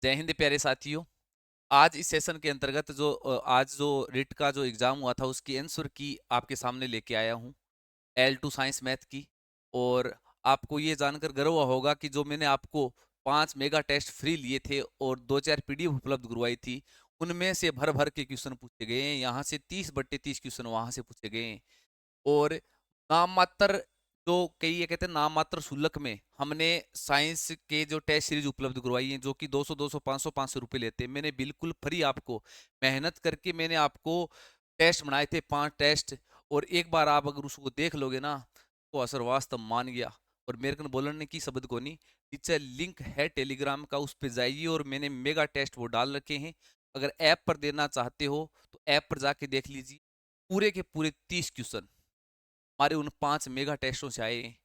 जय हिंद प्यारे साथियों। आज इस सेशन के अंतर्गत आज जो रिट का जो एग्जाम हुआ था उसकी आंसर की आपके सामने लेके आया हूँ, L2 साइंस मैथ की। और आपको ये जानकर गर्व होगा कि जो मैंने आपको 5 मेगा टेस्ट फ्री लिए थे और 2-4 पीडीएफ उपलब्ध करवाई थी, उनमें से भर भर के क्वेश्चन पूछे गए हैं। यहाँ से 30/30 क्वेश्चन वहां से पूछे गए हैं। और नाम मात्र, जो कई ये कहते हैं नाम मात्र शुल्क में हमने साइंस के जो टेस्ट सीरीज उपलब्ध करवाई है, जो कि 200 500 500 रुपये लेते हैं, मैंने बिल्कुल फ्री आपको मेहनत करके मैंने आपको टेस्ट बनाए थे, 5 टेस्ट। और एक बार आप अगर उसको देख लोगे ना तो असर वास्तव मान गया। और मेरे को बोलने की शब्द को नहीं, नीचे लिंक है टेलीग्राम का, उस पर जाइए और मैंने मेगा टेस्ट वो डाल रखे हैं। अगर ऐप पर देना चाहते हो तो ऐप पर जाके देख लीजिए, पूरे के पूरे 30 क्वेश्चन हमारे उन 5 मेगा टेस्टों से आए हैं।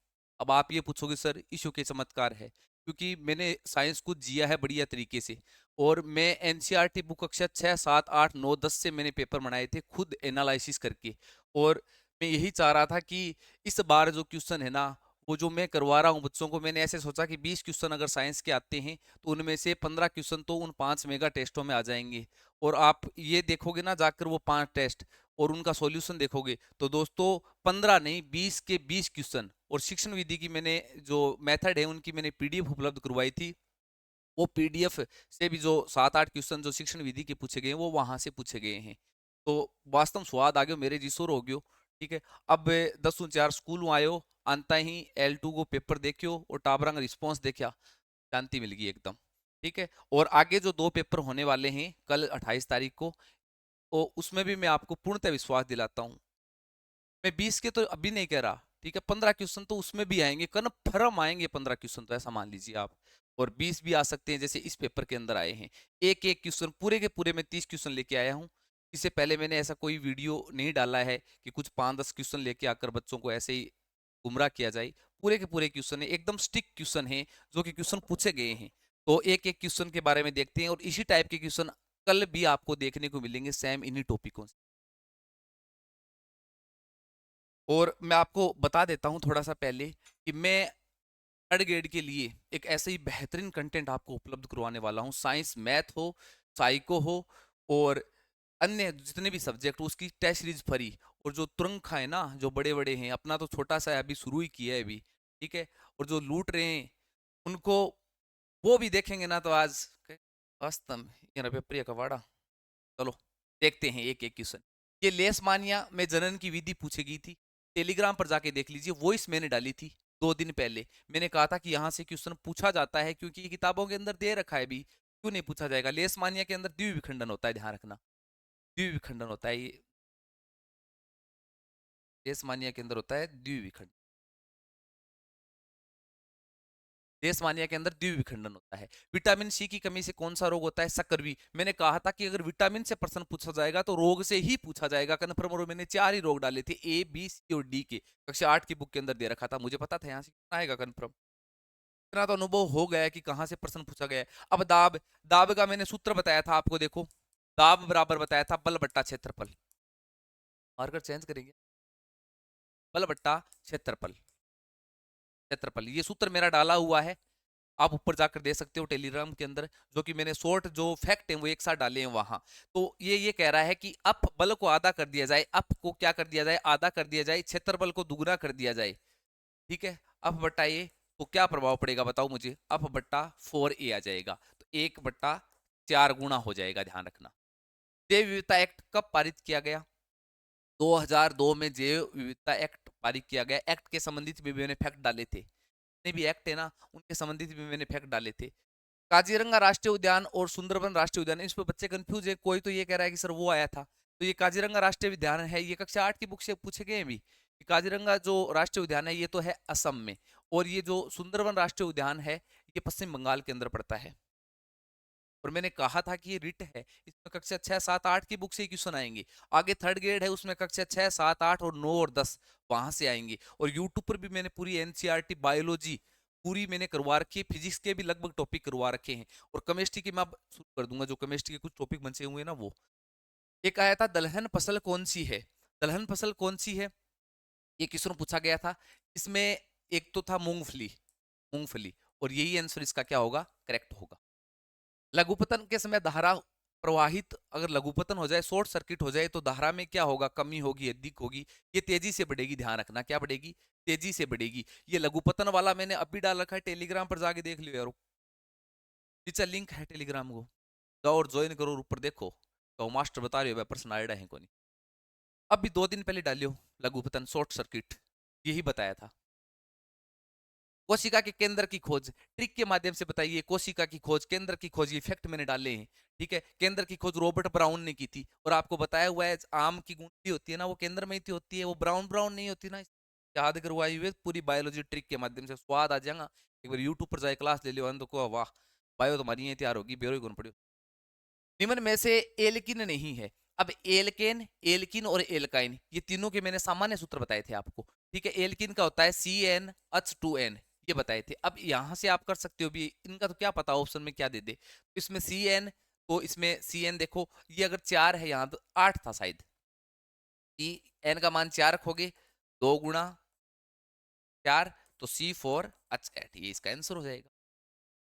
अब आप ये पूछोगे सर इशू के चमत्कार है, क्योंकि मैंने साइंस को जिया है बढ़िया तरीके से। और मैं एनसीईआरटी बुक कक्षा 6 7 8 9 10 से मैंने पेपर बनाए थे खुद एनालिसिस करके। और मैं यही चाह रहा था कि इस बार जो क्वेश्चन है ना, वो जो मैं करवा रहा हूँ बच्चों को, मैंने ऐसे सोचा कि 20 क्वेश्चन अगर साइंस के आते हैं तो उनमें से 15 क्वेश्चन तो उन 5 मेगा टेस्टों में आ जाएंगे। और आप ये देखोगे ना जाकर वो 5 टेस्ट और उनका सॉल्यूशन देखोगे तो दोस्तों 15 नहीं 20 के 20 क्वेश्चन। और शिक्षण विधि की मैंने जो मेथड है उनकी मैंने पीडीएफ उपलब्ध करवाई थी। वो पीडीएफ से भी जो 7 8 क्वेश्चन जो शिक्षण विधि के पूछे गए हैं वो वहां से पूछे गए हैं। तो वास्तव स्वाद आ गयो मेरे जिसोर हो गयो। ठीक है। अब 10 4 स्कूल आयो, अंता ही L2 को पेपर देखियो और टाबरा का रिस्पॉन्स देखा, शांति मिल गई एकदम। ठीक है। और आगे जो 2 पेपर होने वाले हैं कल 28 तारीख को, तो उसमें भी मैं आपको पूर्णतः विश्वास दिलाता हूँ। मैं 20 के तो अभी नहीं कह रहा, ठीक है, 15 क्वेश्चन तो उसमें भी आएंगे, कन्फर्म आएंगे 15 क्वेश्चन, तो ऐसा मान लीजिए आप। और 20 भी आ सकते हैं जैसे इस पेपर के अंदर आए हैं। एक एक क्वेश्चन पूरे के पूरे मैं 30 क्वेश्चन लेके आया हूँ। इससे पहले मैंने ऐसा कोई वीडियो नहीं डाला है कि कुछ 5 10 क्वेश्चन लेके आकर बच्चों को ऐसे ही गुमराह किया जाए। पूरे के पूरे क्वेश्चन है, एकदम स्टिक क्वेश्चन है, जो कि क्वेश्चन पूछे गए हैं। तो एक एक क्वेश्चन के बारे में देखते हैं और इसी टाइप के क्वेश्चन कल भी आपको देखने को मिलेंगे, सेम इन्हीं टॉपिकों से। और मैं आपको बता देता हूं थोड़ा सा पहले कि मैं थर्ड ग्रेड के लिए एक ऐसे ही बेहतरीन कंटेंट आपको उपलब्ध करवाने वाला हूं। साइंस मैथ हो, साइको हो, और अन्य जितने भी सब्जेक्ट हो, उसकी टेस्ट सीरीज फ्री। और जो तुरंग है ना, जो बड़े बड़े हैं, अपना तो छोटा सा है, अभी शुरू ही किया है अभी। ठीक है। और जो लूट रहे हैं उनको वो भी देखेंगे ना, तो आज वास्तव ये पेपर कवाड़ा। चलो देखते हैं एक एक क्वेश्चन। ये लेस मानिया में जनन की विधि पूछी गई थी, टेलीग्राम पर जाके देख लीजिए, वॉइस मैंने डाली थी 2 दिन पहले। मैंने कहा था कि यहाँ से क्वेश्चन पूछा जाता है क्योंकि ये किताबों के अंदर दे रखा है भी, क्यों नहीं पूछा जाएगा। लेस मानिया के अंदर द्विविखंडन होता है, ध्यान रखना, द्विविखंडन होता है ये। लेस मानिया के अंदर होता है द्विविखंडन, देशमानिया के अंदर द्विविखंडन होता है। विटामिन सी की कमी से कौन सा रोग होता है? सकरवी। मैंने कहा था कि अगर विटामिन से प्रश्न पूछा जाएगा तो रोग से ही पूछा जाएगा, कन्फर्म। और मैंने 4 ही रोग डाले थे, ए बी सी और डी के, कक्षा 8 की बुक के अंदर दे रखा था, मुझे पता था यहाँ से आएगा कन्फर्म। इतना तो अनुभव हो गया है कि कहाँ से प्रश्न पूछा गया है। अब दाब, दाब का मैंने सूत्र बताया था आपको, देखो दाब बराबर बताया था बल बट्टा क्षेत्रफल। मार्कर चेंज करेंगे, बल बट्टा क्षेत्रफल, क्षेत्रफल ये सूत्र मेरा डाला हुआ है। आप ऊपर जाकर दे सकते हो टेलीग्राम के अंदर, जो कि मैंने शॉर्ट जो फैक्ट है वो एक साथ डाले हैं वहां। तो ये कह रहा है कि अप बल को आधा कर दिया जाए, अप को क्या कर दिया जाए, आधा कर दिया जाए, क्षेत्रफल को दुगना कर दिया जाए। ठीक है। अप बट्टा ए, तो क्या प्रभाव पड़ेगा बताओ मुझे? अप बट्टा 4a आ जाएगा, तो 1/4 गुना हो जाएगा, ध्यान रखना। जैव विविधता एक्ट कब पारित किया गया? 2002 में जैव विविधता एक्ट पारित किया गया। एक्ट के संबंधित भी मैंने फैक्ट डाले थे, जितने भी एक्ट है ना उनके संबंधित भी मैंने फैक्ट डाले थे। काजीरंगा राष्ट्रीय उद्यान और सुंदरबन राष्ट्रीय उद्यान, इस पर बच्चे कंफ्यूज है। कोई तो ये कह रहा है कि सर वो आया था, तो ये काजीरंगा राष्ट्रीय उद्यान है, ये कक्षा 8 की बुक से पूछे गए हैं भी। काजीरंगा जो राष्ट्रीय उद्यान है ये तो है असम में, और ये जो सुंदरबन राष्ट्रीय उद्यान है ये पश्चिम बंगाल के अंदर पड़ता है। और मैंने कहा था कि ये रिट है, इसमें कक्षा 6 7 8 की बुक से ही क्वेश्चन आएंगे। आगे थर्ड ग्रेड है, उसमें कक्षा 6 7 8 और 9 और 10 वहां से आएंगे। और यूट्यूब पर भी मैंने पूरी एनसीईआरटी बायोलॉजी पूरी मैंने करवा रखी है, फिजिक्स के भी लगभग टॉपिक करवा रखे हैं। और केमिस्ट्री की मैं अब शुरू कर दूंगा, जो केमिस्ट्री के कुछ टॉपिक बचे हुए हैं ना वो। एक आया था दलहन फसल कौन सी है, दलहन फसल कौन सी है, ये क्वेश्चन पूछा गया था। इसमें एक तो था मूंगफली, मूंगफली। और यही आंसर इसका क्या होगा, करेक्ट होगा। लघुपतन के समय धारा प्रवाहित, अगर लघुपतन हो जाए, शॉर्ट सर्किट हो जाए, तो धारा में क्या होगा, कमी होगी, अधिक होगी, ये तेजी से बढ़ेगी। ध्यान रखना, क्या बढ़ेगी, तेजी से बढ़ेगी। ये लघुपतन वाला मैंने अभी डाल रखा है, टेलीग्राम पर जाके देख लियो यार, नीचे लिंक है टेलीग्राम को, जाओ और ज्वाइन करो और ऊपर देखो, तो मास्टर बता रहे हो पर्सन आइडा है कोनी। अभी 2 दिन पहले डालियो लघुपतन शॉर्ट सर्किट, यही बताया था। कोशिका के केंद्र की खोज, ट्रिक के माध्यम से बताइए, कोशिका की खोज, केंद्र की खोज, ये फैक्ट मैंने डाले हैं। ठीक है, केंद्र की खोज रॉबर्ट ब्राउन ने की थी, और आपको बताया हुआ है आम की गुंठी होती है ना, वो केंद्र में ही होती है, वो ब्राउन ब्राउन नहीं होती ना। याद करवाई हुई पूरी बायोलॉजी ट्रिक के माध्यम से, स्वाद आ जाएगा। एक बार यूट्यूब पर जाए क्लास ले लियो, को वाह, बायो तुम्हारी ये तैयार होगी, बेरो कौन पड़ियो। निम्न में से एल्किन नहीं है। अब एल्केन, एल्किन और एल्काइन, ये तीनों के मैंने सामान्य सूत्र बताए थे आपको। ठीक है, एल्किन का होता है CnH2n, ये बताए थे। अब यहां से आप कर सकते हो भी, इनका तो क्या पता ऑप्शन में क्या दे दे। इसमें Cn, तो इसमें Cn देखो, ये अगर 4 है यहाँ तो 8 था शायद। Cn का मान 4 रखोगे, 2 गुणा 4, तो C4H8, ये इसका आंसर हो जाएगा।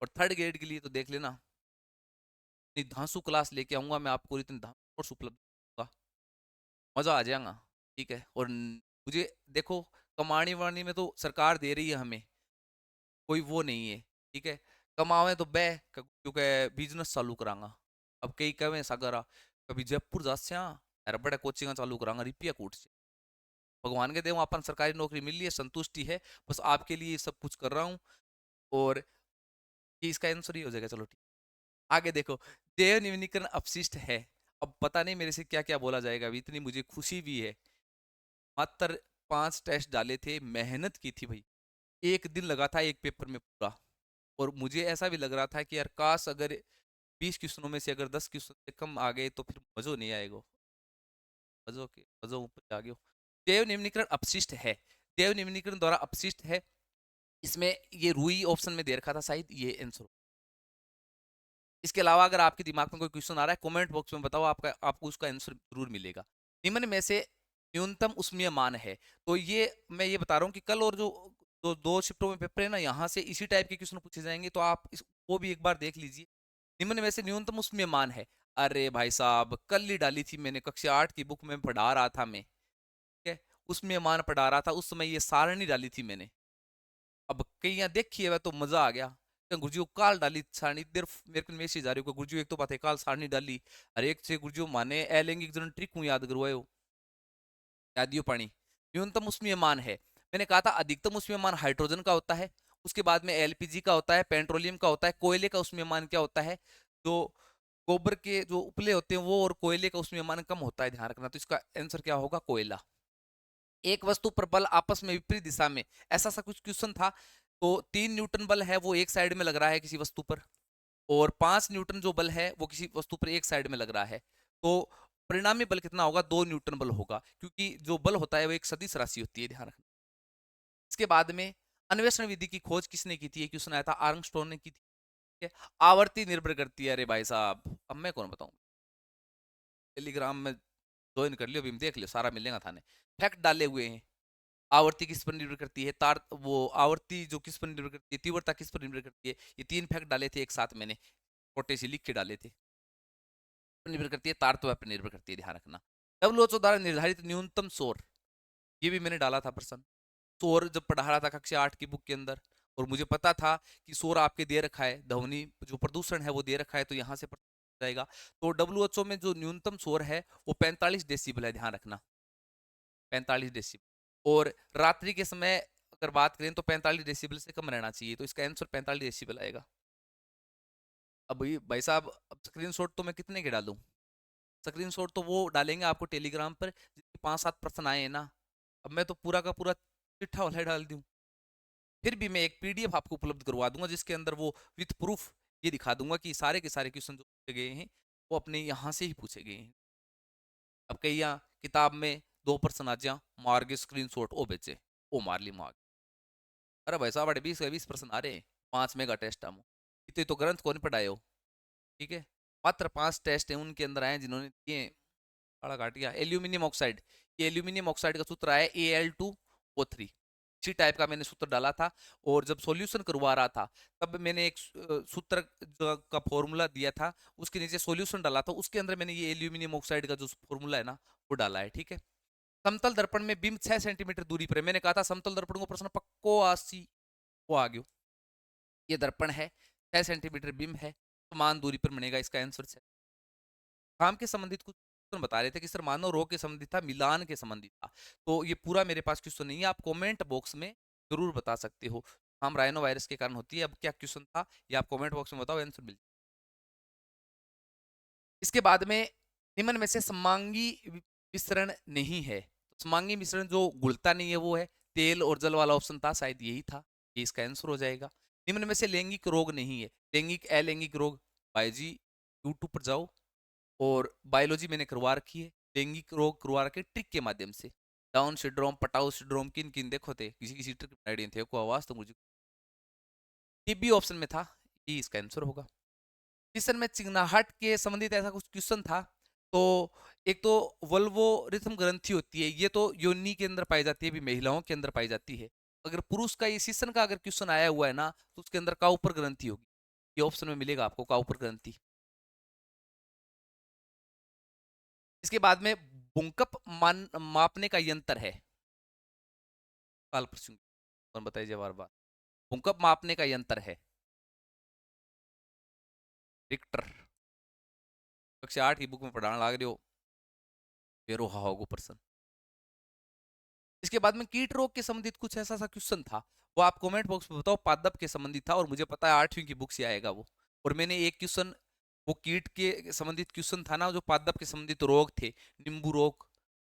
और थर्ड ग्रेड के लिए तो देख लेना, इतनी धांसू क्लास लेके आऊंगा मैं आपको, इतनी धांसू कोर्स उपलब्ध होगा, मजा आ जाएगा। ठीक है, और मुझे देखो, कमानी वानी में तो सरकार दे रही है हमें, कोई वो नहीं है। ठीक है, कमावे तो बह क्योंकि बिजनेस चालू करांगा। अब कई कहे सागरा, कभी जयपुर जा यार, बड़े कोचिंग चालू करांगा रिपिया कूट से। भगवान के देव अपन सरकारी नौकरी मिल रही है, संतुष्टि है, बस आपके लिए सब कुछ कर रहा हूँ। और ये इसका आंसर ही हो जाएगा। चलो ठीक, आगे देखो, देव निम्नीकरण अपशिष्ट है। अब पता नहीं मेरे से क्या क्या बोला जाएगा, अभी इतनी मुझे खुशी भी है। मात्र 5 टेस्ट डाले थे, मेहनत की थी भाई, एक दिन लगा था एक पेपर में पूरा। और मुझे ऐसा भी लग रहा था कि यार काश अगर 20 क्वेश्चनों में से अगर 10 क्वेश्चन से कम आ गए तो फिर मजो नहीं आएगा। मजो के मजो ऊपर जा गयो। देव निम्नीकरण अपशिष्ट है, देव निम्नीकरण द्वारा अपशिष्ट है। इसमें ये रूई ऑप्शन में दे रखा था शायद, ये आंसर। इसके अलावा अगर आपके दिमाग में कोई क्वेश्चन आ रहा है, कमेंट बॉक्स में बताओ, आपको उसका आंसर जरूर मिलेगा। निम्न में से न्यूनतम उष्मीय मान है, तो ये मैं ये बता रहा हूँ कि कल और जो दो शिफ्टों में पेपर है ना, यहाँ से इसी टाइप के क्वेश्चन पूछे जाएंगे, तो आप वो भी एक बार देख लीजिए। निम्न में से न्यूनतम उष्मीय मान है, अरे भाई साहब कल ही डाली थी मैंने, कक्षा 8 की बुक में पढ़ा रहा था मैं। ठीक है, उष्मीय मान पढ़ा रहा था उस समय, ये सारणी डाली थी मैंने। अब कहीं यहाँ देखिए वह तो मजा आ गया। तो गुरुजी को काल डाली सारणी, देर मेरे को मैसेज आ रही है, गुरुजी एक तो बात है काल सारणी डाली, अरे एक से गुरुजी माने अलैंगिक जन ट्रिक हूँ याद करवायो, यादियो पानी। न्यूनतम उष्मीय मान है, मैंने कहा था अधिकतम उष्मीय मान हाइड्रोजन का होता है, उसके बाद में एलपीजी का होता है, पेट्रोलियम का होता है, कोयले का उष्मीय मान क्या होता है, जो गोबर के जो उपले होते हैं वो, और कोयले का उष्मीय मान कम होता है, ध्यान रखना। तो इसका आंसर क्या होगा, कोयला। एक वस्तु पर बल आपस में विपरीत दिशा में, ऐसा सा कुछ क्वेश्चन था। तो 3 न्यूटन बल है वो एक साइड में लग रहा है किसी वस्तु पर, और 5 न्यूटन जो बल है वो किसी वस्तु पर एक साइड में लग रहा है। तो परिणामी बल कितना होगा, 2 न्यूटन बल होगा, क्योंकि जो बल होता है वो एक सदिश राशि होती है, ध्यान रखना। इसके बाद में अन्वेषण विधि की खोज किसने की थी, ये क्वेश्चन आया था, आर्मस्ट्रॉन्ग ने की थी। ठीक है? आवर्ती निर्भर करती है, अरे भाई साहब अब मैं कौन बताऊं, टेलीग्राम में ज्वाइन कर लियो, अभी देख लियो, सारा मिलेगा थाने, फैक्ट डाले हुए हैं। आवर्ती किस पर निर्भर करती है, तार वो आवर्ती जो किस पर निर्भर करती है, तीव्रता किस पर निर्भर करती है, ये 3 फैक्ट डाले थे एक साथ मैंने, छोटे से लिख के डाले थे। पर निर्भर करती है, तारतम्य पर निर्भर करती है, ध्यान रखना। डब्ल्यूएचओ द्वारा निर्धारित न्यूनतम शोर, ये भी मैंने डाला था प्रश्न। शोर जब पढ़ा रहा था कक्षा 8 की बुक के अंदर, और मुझे पता था कि शोर आपके दे रखा है, ध्वनि जो प्रदूषण है वो दे रखा है, तो यहाँ से जाएगा। तो डब्ल्यूएचओ में जो न्यूनतम शोर है वो 45 डेसिबल है, ध्यान रखना, 45 डेसिबल। और रात्रि के समय अगर बात करें तो 45 डेसिबल से कम रहना चाहिए, तो इसका आंसर 45 डेसिबल आएगा। अब ये भाई साहब, अब स्क्रीनशॉट तो मैं कितने के डालूं, स्क्रीनशॉट तो वो डालेंगे आपको टेलीग्राम पर जिसके 5-7 प्रश्न आए हैं ना। अब मैं तो पूरा का पूरा चिट्ठा वाला डाल दूं, फिर भी मैं एक पीडीएफ आपको उपलब्ध करवा दूंगा जिसके अंदर वो विथ प्रूफ ये दिखा दूंगा कि सारे के सारे क्वेश्चन जो पूछे गए हैं वो अपने यहाँ से ही पूछे गए हैं। अब कई यहाँ किताब में 2 प्रश्न आ जा मार के स्क्रीनशॉट ओ बेचे, ओ मार ली मार, अरे भाई साहब बड़े 20 प्रश्न आ रहे हैं, 5 मेगा टेस्ट हम इतने तो ग्रंथ कौन पढ़ाए हो। ठीक है, मात्र 5 टेस्ट हैं उनके अंदर आए जिन्होंने दिए। बड़ा घाटिया एल्यूमिनियम ऑक्साइड, ये एल्यूमिनियम ऑक्साइड का सूत्र आया AL2O3। इसी टाइप का मैंने सूत्र डाला था। और जब सॉल्यूशन करवा रहा था तब मैंने एक सूत्र का फॉर्मूला दिया था, उसके नीचे सॉल्यूशन डाला था, उसके अंदर मैंने ये एल्यूमिनियम ऑक्साइड का जो फॉर्मूला है ना वो डाला है। ठीक है। समतल दर्पण में बिंब 6 सेंटीमीटर दूरी पर है। मैंने कहा था समतल दर्पण को प्रश्न पक्को आसी, वो आ गयो। ये दर्पण है, 6 सेंटीमीटर बिंब है, समान दूरी पर बनेगा। इसका आंसर है। काम के संबंधित कुछ क्वेश्चन बता रहे थे कि सर मानव रोग के संबंधित था, मिलान के संबंधित था। तो ये पूरा मेरे पास क्वेश्चन नहीं है, आप कमेंट बॉक्स में जरूर बता सकते हो। हम राइनो वायरस के कारण होती है, अब क्या क्वेश्चन था ये आप कमेंट बॉक्स में बताओ, आंसर मिल। इसके बाद में निम्न में से समांगी मिश्रण नहीं है। तो समांगी मिश्रण जो घुलता नहीं है वो है तेल और जल वाला ऑप्शन था, शायद यही था, ये इसका आंसर हो जाएगा। निम्न में से लैंगिक रोग नहीं है। लैंगिक अलैंगिक रोग, बायोलॉजी यूट्यूब पर जाओ, और बायोलॉजी मैंने करवा रखी है। लैंगिक रोग करवा रखे ट्रिक के माध्यम से। डाउन सिंड्रोम, पटाउ सिंड्रोम, किन किन देखो थे, किसी किसी ट्रिक आइडिया थे को आवाज तो मुझे टीबी ऑप्शन में था, ये इसका आंसर होगा। क्वेश्चन में चिकनाहट के संबंधित ऐसा कुछ क्वेश्चन था। तो एक तो वल्वोरिथम ग्रंथि होती है, ये तो योनि के अंदर पाई जाती है, भी महिलाओं के अंदर पाई जाती है। अगर पुरुष का ये सीसन का अगर क्वेश्चन आया हुआ है ना तो उसके अंदर काउपर ग्रंथि होगी। ये ऑप्शन में मिलेगा आपको, काउपर ग्रंथि। इसके बाद में बुंकप मापने का यंत्र है। काल प्रश्न कौन बताइए बार बार। बुंकप मापने का यंत्र है रिक्टर। कक्षा 8 की बुक में पढ़ाने लग रहे हो, फिर होगा प्रश्न। इसके बाद में कीट रोग के संबंधित कुछ ऐसा सा क्वेश्चन था, वो आप कमेंट बॉक्स में बताओ। पादप के संबंधित था और मुझे पता है 8वीं की बुक से आएगा वो। और मैंने एक क्वेश्चन, वो कीट के संबंधित क्वेश्चन था ना, जो पादप के संबंधित रोग थे, नींबू रोग,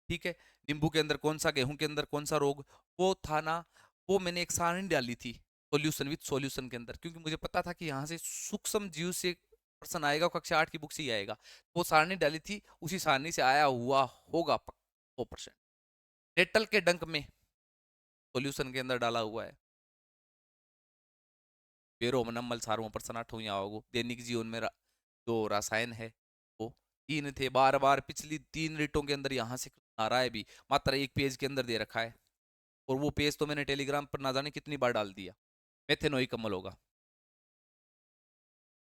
ठीक है, नींबू के अंदर कौन सा, गेहूं के अंदर कौन सा रोग, वो था ना, वो मैंने एक सारणी डाली थी सॉल्यूशन विद सॉल्यूशन के अंदर, क्योंकि मुझे पता था कि यहाँ से सूक्ष्म जीव से प्रश्न आएगा, कक्षा 8 की बुक से ही आएगा। वो सारणी डाली थी, उसी सारणी से आया हुआ होगा 100%। नेटल के डंक में सॉल्यूशन के अंदर डाला हुआ है। बेरो नंबल सारों पर सनाट हुई आओगे दैनिक जीवन में जो रसायन है वो तीन थे। बार बार पिछली 3 रीटों के अंदर यहाँ से आ रहा है भी, मात्र एक पेज के अंदर दे रखा है, और वो पेज तो मैंने टेलीग्राम पर ना जाने कितनी बार डाल दिया। मेथेनोइक अम्ल होगा।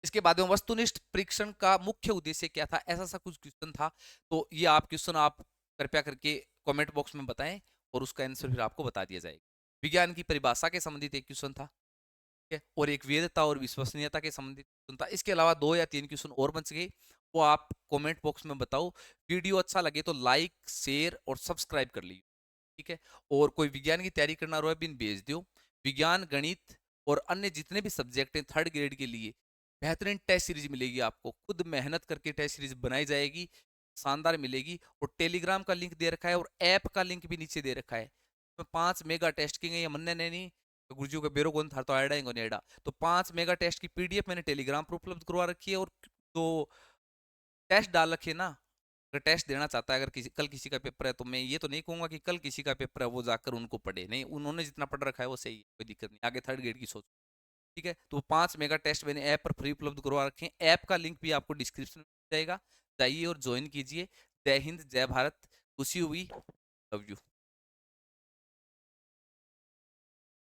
इसके बाद में वस्तुनिष्ठ परीक्षण का मुख्य उद्देश्य क्या था, ऐसा सा कुछ क्वेश्चन था। तो ये आप क्वेश्चन आप कृपया करके कमेंट बॉक्स में बताएं, और उसका आंसर फिर आपको बता दिया जाएगा। विज्ञान की परिभाषा के संबंधित एक क्वेश्चन था, ठीक है, और एक वेदता और विश्वसनीयता के संबंधित क्वेश्चन था। इसके अलावा 2 या 3 क्वेश्चन और बच गए, वो आप कमेंट बॉक्स में बताओ। वीडियो अच्छा लगे तो लाइक शेयर और सब्सक्राइब कर लीजिए, ठीक है। और कोई विज्ञान की तैयारी करना रहा है बिन भेज दो। विज्ञान, गणित और अन्य जितने भी सब्जेक्ट हैं 3rd ग्रेड के लिए बेहतरीन टेस्ट सीरीज मिलेगी आपको, खुद मेहनत करके टेस्ट सीरीज बनाई जाएगी, शानदार मिलेगी। और टेलीग्राम का लिंक दे रखा है और ऐप का लिंक भी नीचे दे रखा है। तो 5 मेगा टेस्ट की गई मन्ने ने नहीं, तो गुरुजी का बेरो कौन था तो आएडा ही नेड़ा। तो 5 मेगा टेस्ट की पीडीएफ मैंने टेलीग्राम पर उपलब्ध करवा रखी है। और जो टेस्ट डाल रखे ना, अगर टेस्ट देना चाहता है, अगर कल किसी का पेपर है, तो मैं ये तो नहीं कहूंगा कि कल किसी का पेपर है वो जाकर उनको पढ़े, नहीं, उन्होंने जितना पढ़ रखा है वो सही है, कोई दिक्कत नहीं, आगे 3rd ग्रेड की सोच, ठीक है। तो 5 मेगा टेस्ट मैंने ऐप पर फ्री उपलब्ध करवा रखे हैं। ऐप का लिंक भी आपको डिस्क्रिप्शन में मिल जाएगा, जाइए और ज्वाइन कीजिए। जय हिंद, जय भारत, खुशी हुई, लव यू।